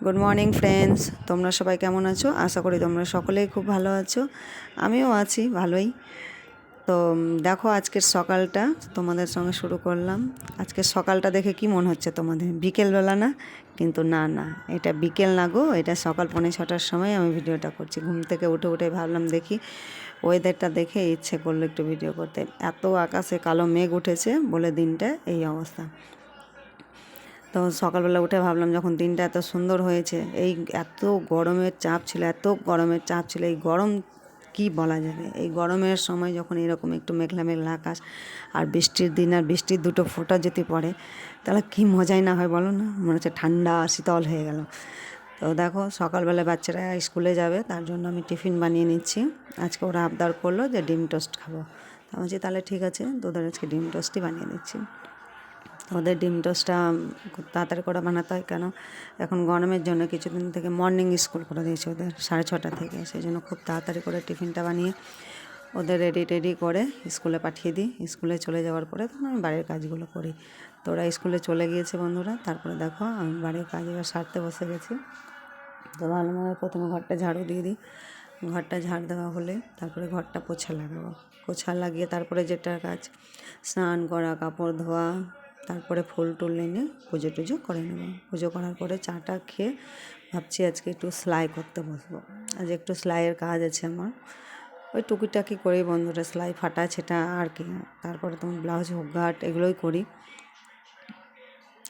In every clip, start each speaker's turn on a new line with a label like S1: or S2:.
S1: Good morning friends, তোমরা সবাই কেমন আছো? আশা করি তোমরা সকলেই খুব ভালো আছো। আমিও আছি ভালোই। তো দেখো, আজকের সকালটা তোমাদের সঙ্গে শুরু করলাম। আজকের সকালটা দেখে কি মনে হচ্ছে তোমাদের? বিকেলবেলা না? কিন্তু না না, এটা বিকেল না গো, এটা সকাল 5:45টার সময় আমি ভিডিওটা করছি। ঘুম থেকে উঠে ভাবলাম দেখি ওয়েদারটা দেখে ইচ্ছে করলো একটু ভিডিও করতে। এত আকাশে কালো মেঘ উঠেছে বলে দিনটা এই অবস্থা। তো সকালবেলা উঠে ভাবলাম যখন দিনটা এত সুন্দর হয়েছে, এই এত গরমের চাপ ছিল, এই গরম কি বলা যাবে, এই গরমের সময় যখন এরকম একটু মেঘলা মেঘলা আকাশ আর বৃষ্টির দিন আর বৃষ্টির দুটো ফোঁটা যদি পড়ে, তাহলে কী মজাই না হয় বলো না? মনে হচ্ছে ঠান্ডা শীতল হয়ে গেল। তো দেখো, সকালবেলা বাচ্চারা স্কুলে যাবে, তার জন্য আমি টিফিন বানিয়ে নিচ্ছি। আজকে ওরা আবদার করলো যে ডিম টোস্ট খাবো। তো বলছি তাহলে ঠিক আছে, তোদের আজকে ডিম টোস্টই বানিয়ে দিচ্ছি। ওদের ডিম টোস্টটা খুব তাড়াতাড়ি করে বানাতে হয়, কেন এখন গরমের জন্য কিছুদিন থেকে মর্নিং স্কুল করে দিয়েছে ওদের 6:30 থেকে। সেই জন্য খুব তাড়াতাড়ি করে টিফিনটা বানিয়ে ওদের রেডি করে স্কুলে পাঠিয়ে দিই। স্কুলে চলে যাওয়ার পরে তখন আমি বাড়ির কাজগুলো করি। তো ওরা স্কুলে চলে গিয়েছে বন্ধুরা। তারপরে দেখো আমি বাড়ির কাজ এবার সারতে বসে গেছি। তো ভালোভাবে প্রথমে ঘরটা ঝাড়ু দিয়ে দিই। ঘরটা ঝাড় দেওয়া হলে তারপরে ঘরটা পোছা লাগিয়ে তারপরে যেটা কাজ, স্নান করা, কাপড় ধোয়া, তারপরে ফুল টুল এনে পুজো টুজো করে নেব। পুজো করার পরে চাটা খেয়ে ভাবছি আজকে একটু সেলাই করতে বসবো। আজ একটু সেলাইয়ের কাজ আছে আমার, ওই টুকিটাকি করি বন্ধুরা, সেলাই ফাটা ছেটা আর কি। তারপরে তোমার ব্লাউজ হুক গার্ড এগুলোই করি।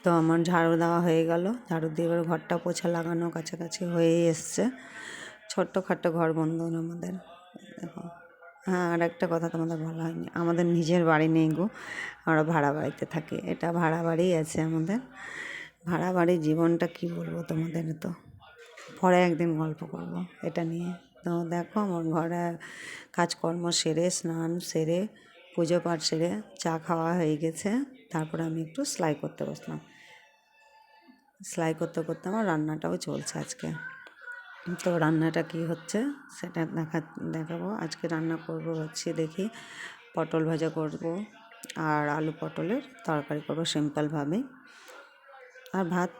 S1: তো আমার ঝাড়ু দেওয়া হয়ে গেল, ঝাড়ু দিয়ে এবার ঘরটা পোছা লাগানো কাছাকাছি হয়ে এসছে। ছোট্টখাট্টো ঘর বন্ধু আমাদের। দেখো, হ্যাঁ, আর একটা কথা তোমাদের বলা হয়নি, আমাদের নিজের বাড়ি নেই গো, আমরা ভাড়া বাড়িতে থাকি। এটা ভাড়া বাড়িই আছে আমাদের। ভাড়া বাড়ির জীবনটা কি বলবো তোমাদের, তো পরে একদিন গল্প করব এটা নিয়ে। তো দেখো, আমার ঘরে কাজকর্ম সেরে, স্নান সেরে, পুজো পাঠ সেরে, চা খাওয়া হয়ে গেছে। তারপরে আমি একটু সেলাই করতে বসলাম। সেলাই করতে করতে আমার রান্নাটাও চলছে আজকে। তো রান্নাটা কি হচ্ছে সেটা দেখাবো। আজকে রান্না করব হচ্ছে, দেখি, পটল ভাজা করব আর আলু পটলের তরকারি করব সিম্পলভাবে, আর ভাত।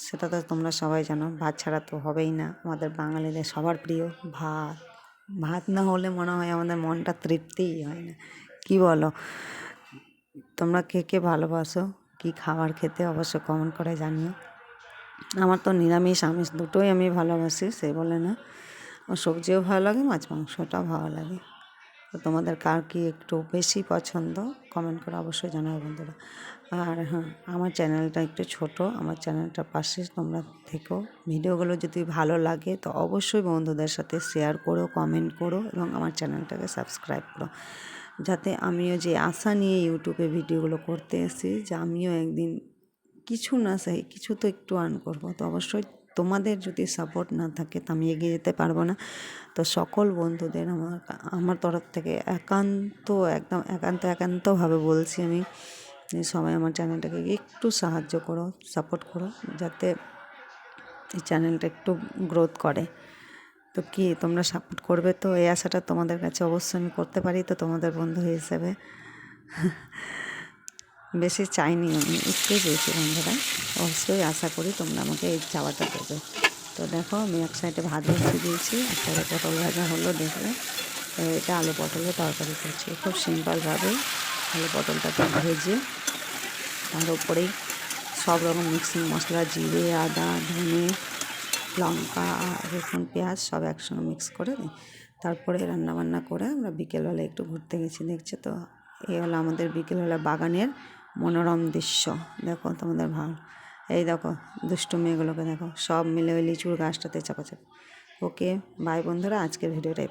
S1: সেটা তো তোমরা সবাই জানো, ভাত ছাড়া তো হবেই না। আমাদের বাঙালিদের সবার প্রিয় ভাত। ভাত না হলে মনে হয় আমাদের মনটা তৃপ্তিই হয় না। কি বলো? তোমরা কে কে ভালোবাসো কি খাবার খেতে, অবশ্য কমেন্ট করে জানিও। আমার তো নিরামিষ আমিষ দুটোই আমি ভালোবাসি, সে বলে না। আমার সবজিও ভালো লাগে, মাছ মাংসটাও ভালো লাগে। তো তোমাদের কার কি একটু বেশি পছন্দ কমেন্ট করে অবশ্যই জানাও বন্ধুরা। আর হ্যাঁ, আমার চ্যানেলটা একটু ছোট, আমার চ্যানেলটার পাশে তোমরা থেকো। ভিডিওগুলো যদি ভালো লাগে তো অবশ্যই বন্ধুদের সাথে শেয়ার করো, কমেন্ট করো এবং আমার চ্যানেলটাকে সাবস্ক্রাইব করো, যাতে আমিও যে আশা নিয়ে ইউটিউবে ভিডিওগুলো করতে এসেছি, যে আমিও একদিন কিছু না চাই, কিছু তো একটু আর্ন করবো। তো অবশ্যই তোমাদের যদি সাপোর্ট না থাকে তো আমি এগিয়ে যেতে পারবো না। তো সকল বন্ধুদের আমার তরফ থেকে একদম একান্তভাবে বলছি আমি, যে সবাই আমার চ্যানেলটাকে একটু সাহায্য করো, সাপোর্ট করো, যাতে এই চ্যানেলটা একটু গ্রোথ করে। তো কি তোমরা সাপোর্ট করবে? তো এই আশাটা তোমাদের কাছে অবশ্যই আমি করতে পারি, তো তোমাদের বন্ধু হিসেবে। বেশি চাইনি, আমি একটুই চেয়েছি বন্ধুরা। অবশ্যই আশা করি তোমরা আমাকে এই চাওয়াটা দেবে। তো দেখো, আমি এক সাইডে ভাত বসিয়ে দিয়েছি, এক সাইডে পটল ভাজা হলো, দেখবে। এটা আলু পটলের তরকারি করছি খুব সিম্পলভাবে। আলু পটলটাকে ভেজে তার উপরেই সব রকম মিক্সিং মশলা, জিরে, আদা, ধনে, লঙ্কা, রসুন, পেঁয়াজ সব একসঙ্গে মিক্স করে দিই। তারপরে রান্নাবান্না করে আমরা বিকেলবেলা একটু ঘুরতে গেছি। দেখছো তো, এই হলো আমাদের বিকেলবেলা বাগানের মনোরম দৃশ্য। দেখো তোমাদের ভালো, এই দেখো দুষ্টু মেয়েগুলোকে দেখো, সব মিলে ওই লিচুর গাছটাতে চাপাচাপি। ওকে বাই বন্ধুরা, আজকের ভিডিওটাই